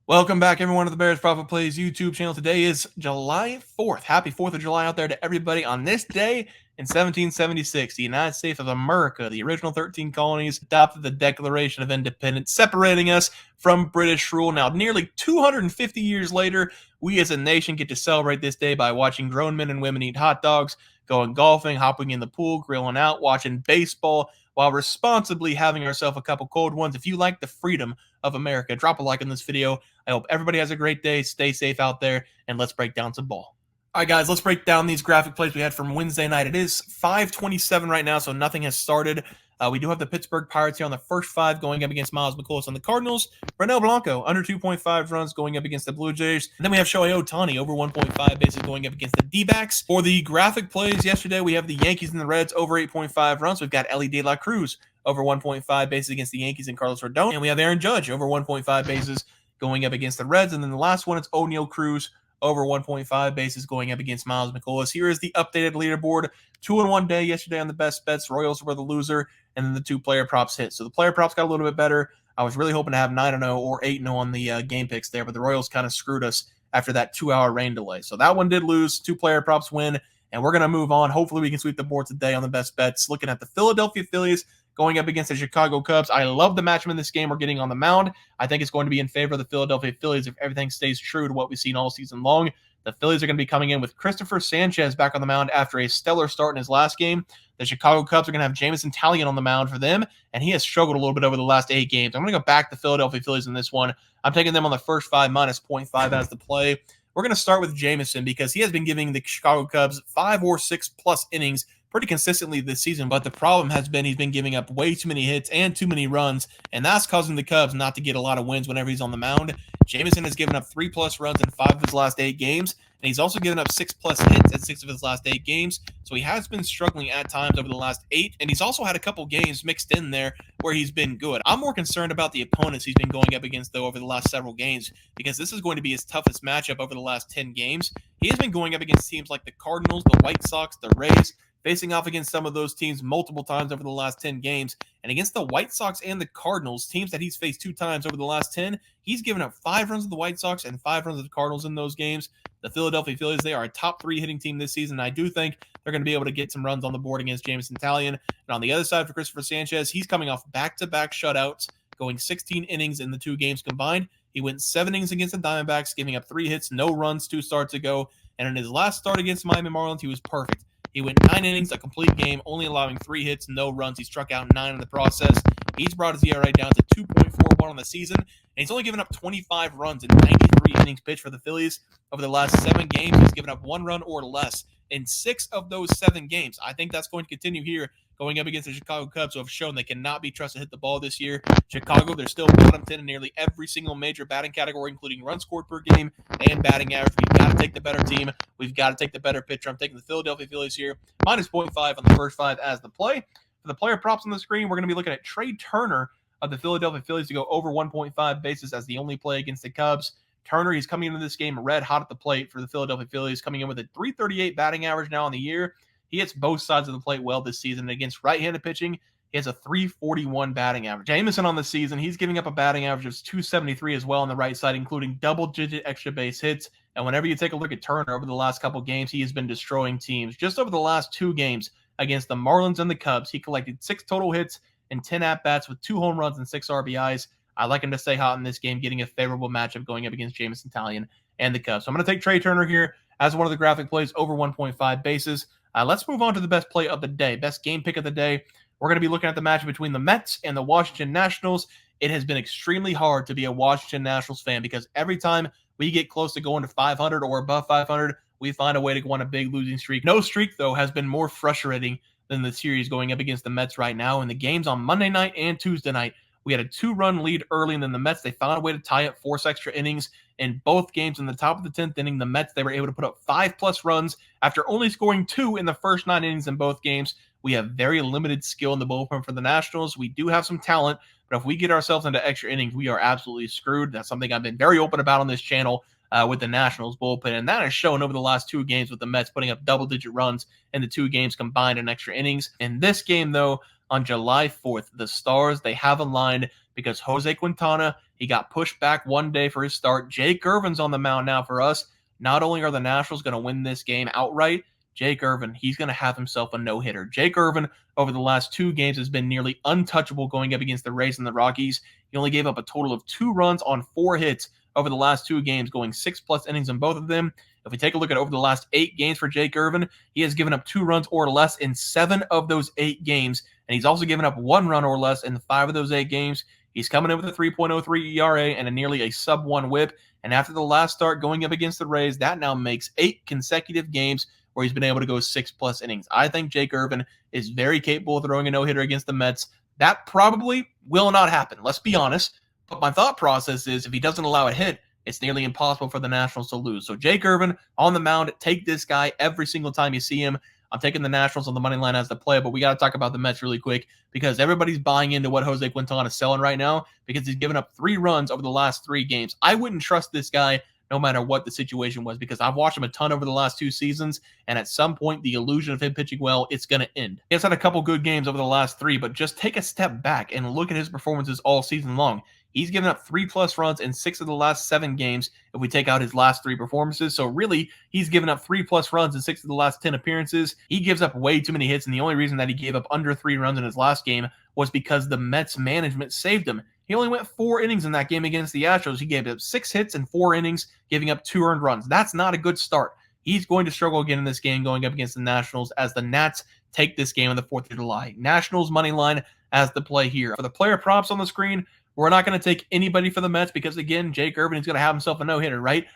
Welcome back, everyone, to the Bears Profit Plays YouTube channel. Today is July 4th. Happy 4th of July out there to everybody. On this day in 1776, the United States of America, the original 13 colonies, adopted the Declaration of Independence, separating us from British rule. Now, nearly 250 years later, we as a nation get to celebrate this day by watching grown men and women eat hot dogs, going golfing, hopping in the pool, grilling out, watching baseball, while responsibly having ourselves a couple cold ones. If you like the freedom of America, drop a like on this video. I hope everybody has a great day. Stay safe out there, and let's break down some ball. All right, guys, let's break down these graphic plays we had from Wednesday night. It is 5:27 right now, so nothing has started. We do have the Pittsburgh Pirates here on the first five going up against Miles McCollum on the Cardinals. Renel Blanco, under 2.5 runs going up against the Blue Jays. And then we have Shohei Ohtani, over 1.5 bases going up against the D-backs. For the graphic plays yesterday, we have the Yankees and the Reds, over 8.5 runs. We've got Elly De La Cruz, over 1.5 bases against the Yankees and Carlos Rodon. And we have Aaron Judge, over 1.5 bases going up against the Reds. And then the last one, it's O'Neal Cruz, over 1.5 bases going up against Miles McCollum. Here is the updated leaderboard. 2-1 day yesterday on the best bets. Royals were the loser, and then the two player props hit. So the player props got a little bit better. I was really hoping to have 9-0 or 8-0 on the game picks there, but the Royals kind of screwed us after that 2-hour rain delay. So that one did lose. Two player props win, and we're going to move on. Hopefully we can sweep the board today on the best bets. Looking at the Philadelphia Phillies going up against the Chicago Cubs. I love the matchup in this game we're getting on the mound. I think it's going to be in favor of the Philadelphia Phillies if everything stays true to what we've seen all season long. The Phillies are going to be coming in with Christopher Sanchez back on the mound after a stellar start in his last game. The Chicago Cubs are going to have Jameson Taillon on the mound for them, and he has struggled a little bit over the last 8 games. I'm going to go back the Philadelphia Phillies in this one. I'm taking them on the first 5 minus 0.5 as the play. We're going to start with Jameson because he has been giving the Chicago Cubs 5 or 6 plus innings pretty consistently this season, but the problem has been he's been giving up way too many hits and too many runs, and that's causing the Cubs not to get a lot of wins whenever he's on the mound. Jameson has given up 3+ runs in 5 of his last 8 games, and he's also given up 6+ hits in 6 of his last 8 games, so he has been struggling at times over the last 8, and he's also had a couple games mixed in there where he's been good. I'm more concerned about the opponents he's been going up against, though, over the last several games, because this is going to be his toughest matchup over the last 10 games. He has been going up against teams like the Cardinals, the White Sox, the Rays, facing off against some of those teams multiple times over the last 10 games. And against the White Sox and the Cardinals, teams that he's faced 2 times over the last 10, he's given up 5 runs to the White Sox and 5 runs to the Cardinals in those games. The Philadelphia Phillies, they are a top 3 hitting team this season. I do think they're going to be able to get some runs on the board against Jameson Taillon. And on the other side for Christopher Sanchez, he's coming off back-to-back shutouts, going 16 innings in the 2 games combined. He went 7 innings against the Diamondbacks, giving up 3 hits, no runs 2 starts ago. And in his last start against the Miami Marlins, he was perfect. He went 9 innings, a complete game, only allowing 3 hits, no runs. He struck out 9 in the process. He's brought his ERA down to 2.41 on the season, and he's only given up 25 runs in 93 innings pitched for the Phillies. Over the last 7 games, he's given up 1 run or less in 6 of those 7 games. I think that's going to continue here going up against the Chicago Cubs, who have shown they cannot be trusted to hit the ball this year. Chicago, they're still bottom 10 in nearly every single major batting category, including runs scored per game and batting average. We've got to take the better team. We've got to take the better pitcher. I'm taking the Philadelphia Phillies here, minus 0.5 on the first 5 as the play. For the player props on the screen, we're going to be looking at Trey Turner of the Philadelphia Phillies to go over 1.5 bases as the only play against the Cubs. Turner, he's coming into this game red hot at the plate for the Philadelphia Phillies, coming in with a .338 batting average now on the year. He hits both sides of the plate well this season. Against right-handed pitching, he has a .341 batting average. Jameson on the season, he's giving up a batting average of .273 as well on the right side, including double-digit extra base hits. And whenever you take a look at Turner over the last couple games, he has been destroying teams. Just over the last 2 games against the Marlins and the Cubs, he collected 6 total hits and 10 at-bats with 2 home runs and 6 RBIs. I like him to stay hot in this game, getting a favorable matchup going up against Jameson Taillon and the Cubs. So I'm going to take Trey Turner here as one of the graphic plays over 1.5 bases. Let's move on to the best play of the day, best game pick of the day. We're going to be looking at the match between the Mets and the Washington Nationals. It has been extremely hard to be a Washington Nationals fan because every time we get close to going to 500 or above 500, we find a way to go on a big losing streak. No streak, though, has been more frustrating than the series going up against the Mets right now. In the games on Monday night and Tuesday night, we had a 2-run lead early, and then the Mets, they found a way to tie up, force extra innings. In both games, in the top of the 10th inning, the Mets, they were able to put up 5+ runs after only scoring 2 in the first 9 innings in both games. We have very limited skill in the bullpen for the Nationals. We do have some talent, but if we get ourselves into extra innings, we are absolutely screwed. That's something I've been very open about on this channel with the Nationals bullpen, and that has shown over the last 2 games with the Mets putting up double-digit runs in the 2 games combined in extra innings. In this game, though, on July 4th, the Stars, they have aligned because Jose Quintana, he got pushed back one day for his start. Jake Irvin's on the mound now for us. Not only are the Nationals going to win this game outright, Jake Irvin, he's going to have himself a no-hitter. Jake Irvin, over the last 2 games, has been nearly untouchable going up against the Rays and the Rockies. He only gave up a total of 2 runs on 4 hits over the last 2 games, going 6+ innings in both of them. If we take a look at over the last 8 games for Jake Irvin, he has given up 2 runs or less in 7 of those 8 games, and he's also given up 1 run or less in 5 of those 8 games. He's coming in with a 3.03 ERA and a nearly a sub-1 whip, and after the last start going up against the Rays, that now makes 8 consecutive games where he's been able to go 6+ innings. I think Jake Irvin is very capable of throwing a no-hitter against the Mets. That probably will not happen, let's be honest, but my thought process is if he doesn't allow a hit, it's nearly impossible for the Nationals to lose. So Jake Irvin on the mound, take this guy every single time you see him. I'm taking the Nationals on the money line as the play, but we got to talk about the Mets really quick because everybody's buying into what Jose Quintana is selling right now because he's given up 3 runs over the last 3 games. I wouldn't trust this guy no matter what the situation was because I've watched him a ton over the last 2 seasons, and at some point, the illusion of him pitching well, it's going to end. He has had a couple good games over the last 3, but just take a step back and look at his performances all season long. He's given up 3+ runs in 6 of the last 7 games if we take out his last 3 performances. So really, he's given up 3+ runs in 6 of the last 10 appearances. He gives up way too many hits, and the only reason that he gave up under 3 runs in his last game was because the Mets management saved him. He only went 4 innings in that game against the Astros. He gave up 6 hits in 4 innings, giving up 2 earned runs. That's not a good start. He's going to struggle again in this game going up against the Nationals as the Nats take this game on the 4th of July. Nationals money line as the play here. For the player props on the screen, we're not going to take anybody for the Mets because, again, Jake Irvin is going to have himself a no-hitter, right?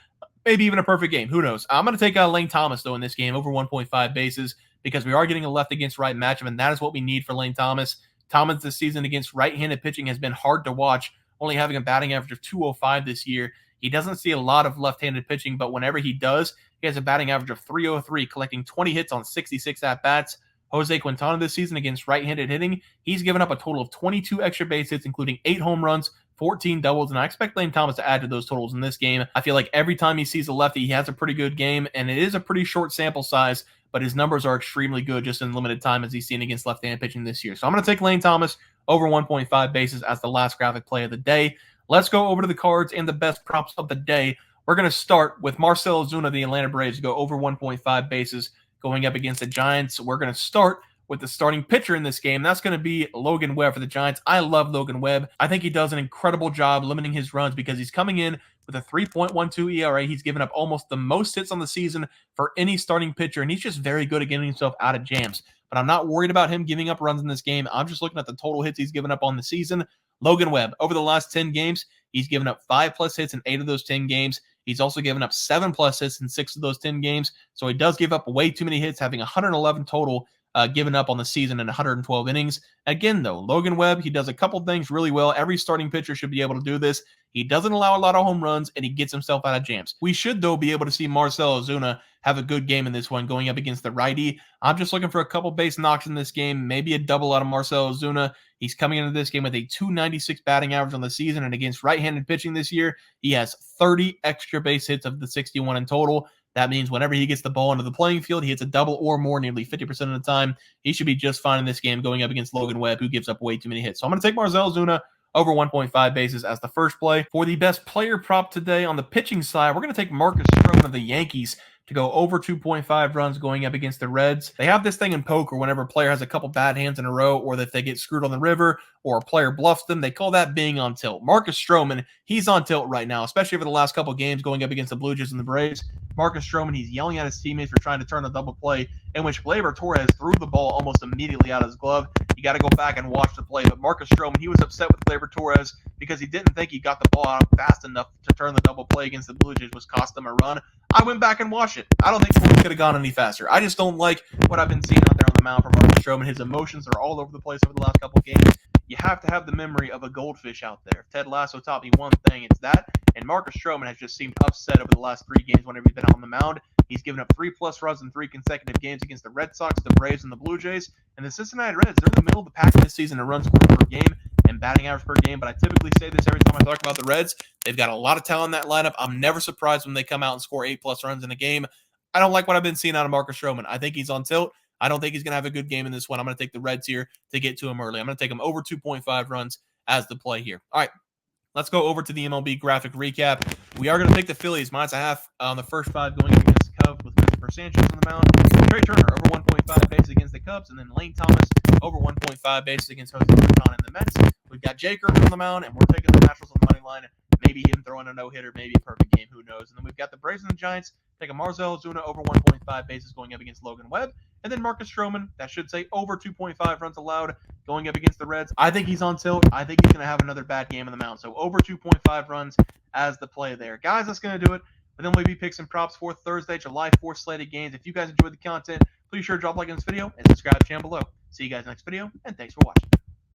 Maybe even a perfect game. Who knows? I'm going to take Lane Thomas, though, in this game over 1.5 bases because we are getting a left against right matchup, and that is what we need for Lane Thomas. Thomas this season against right-handed pitching has been hard to watch, only having a batting average of 205 this year. He doesn't see a lot of left-handed pitching, but whenever he does, he has a batting average of 303, collecting 20 hits on 66 at-bats. Jose Quintana this season against right-handed hitting, he's given up a total of 22 extra base hits, including 8 home runs, 14 doubles, and I expect Lane Thomas to add to those totals in this game. I feel like every time he sees a lefty, he has a pretty good game, and it is a pretty short sample size, but his numbers are extremely good just in limited time as he's seen against left-handed pitching this year. So I'm going to take Lane Thomas over 1.5 bases as the last graphic play of the day. Let's go over to the cards and the best props of the day. We're going to start with Marcell Ozuna, the Atlanta Braves, to go over 1.5 bases going up against the Giants. We're going to start with the starting pitcher in this game. That's going to be Logan Webb for the Giants. I love Logan Webb. I think he does an incredible job limiting his runs because he's coming in with a 3.12 ERA. He's given up almost the most hits on the season for any starting pitcher, and he's just very good at getting himself out of jams. But I'm not worried about him giving up runs in this game. I'm just looking at the total hits he's given up on the season. Logan Webb, over the last 10 games, he's given up 5+ hits in 8 of those 10 games. He's also given up 7+ hits in 6 of those 10 games. So he does give up way too many hits, having 111 total given up on the season in 112 innings. Again, though, Logan Webb, he does a couple things really well. Every starting pitcher should be able to do this. He doesn't allow a lot of home runs, and he gets himself out of jams. We should, though, be able to see Marcell Ozuna have a good game in this one going up against the righty. I'm just looking for a couple base knocks in this game, maybe a double out of Marcell Ozuna. He's coming into this game with a 296 batting average on the season, and against right-handed pitching this year, he has 30 extra base hits of the 61 in total. That means whenever he gets the ball into the playing field, he hits a double or more nearly 50% of the time. He should be just fine in this game going up against Logan Webb, who gives up way too many hits. So I'm going to take Marcell Ozuna over 1.5 bases as the first play. For the best player prop today on the pitching side, we're going to take Marcus Stroman of the Yankees to go over 2.5 runs going up against the Reds. They have this thing in poker whenever a player has a couple bad hands in a row, or that they get screwed on the river, or a player bluffs them. They call that being on tilt. Marcus Stroman, he's on tilt right now, especially over the last couple games going up against the Blue Jays and the Braves. Marcus Stroman, he's yelling at his teammates for trying to turn a double play, in which Gleyber Torres threw the ball almost immediately out of his glove. You got to go back and watch the play. But Marcus Stroman, he was upset with Gleyber Torres because he didn't think he got the ball out fast enough to turn the double play against the Blue Jays, which cost them a run. I went back and watched it. I don't think it could have gone any faster. I just don't like what I've been seeing out there on the mound from Marcus Stroman. His emotions are all over the place over the last couple games. You have to have the memory of a goldfish out there. If Ted Lasso taught me one thing, it's that. And Marcus Stroman has just seemed upset over the last 3 games whenever he's been out on the mound. He's given up 3+ runs in 3 consecutive games against the Red Sox, the Braves, and the Blue Jays. And the Cincinnati Reds, they're in the middle of the pack this season in runs scored per game and batting average per game. But I typically say this every time I talk about the Reds. They've got a lot of talent in that lineup. I'm never surprised when they come out and score 8+ runs in a game. I don't like what I've been seeing out of Marcus Stroman. I think he's on tilt. I don't think he's going to have a good game in this one. I'm going to take the Reds here to get to him early. I'm going to take him over 2.5 runs as the play here. All right, let's go over to the MLB Graphic Recap. We are going to pick the Phillies -1/2 on the first 5 going up against the Cubs with Christopher Sanchez on the mound. Trey Turner over 1.5 bases against the Cubs, and then Lane Thomas over 1.5 bases against Jose Rincon and the Mets. We've got Jay Kirby on the mound, and we're taking the Nationals on the money line. Maybe him throwing a no-hitter, maybe a perfect game, who knows. And then we've got the Braves and the Giants taking Marcell Ozuna over 1.5 bases going up against Logan Webb. And then Marcus Stroman, that should say over 2.5 runs allowed going up against the Reds. I think he's on tilt. I think he's going to have another bad game on the mound. So over 2.5 runs as the play there. Guys, that's going to do it. And then we'll be picks and props for Thursday, July 4th slated games. If you guys enjoyed the content, please sure to drop a like on this video and subscribe to the channel below. See you guys next video, and thanks for watching.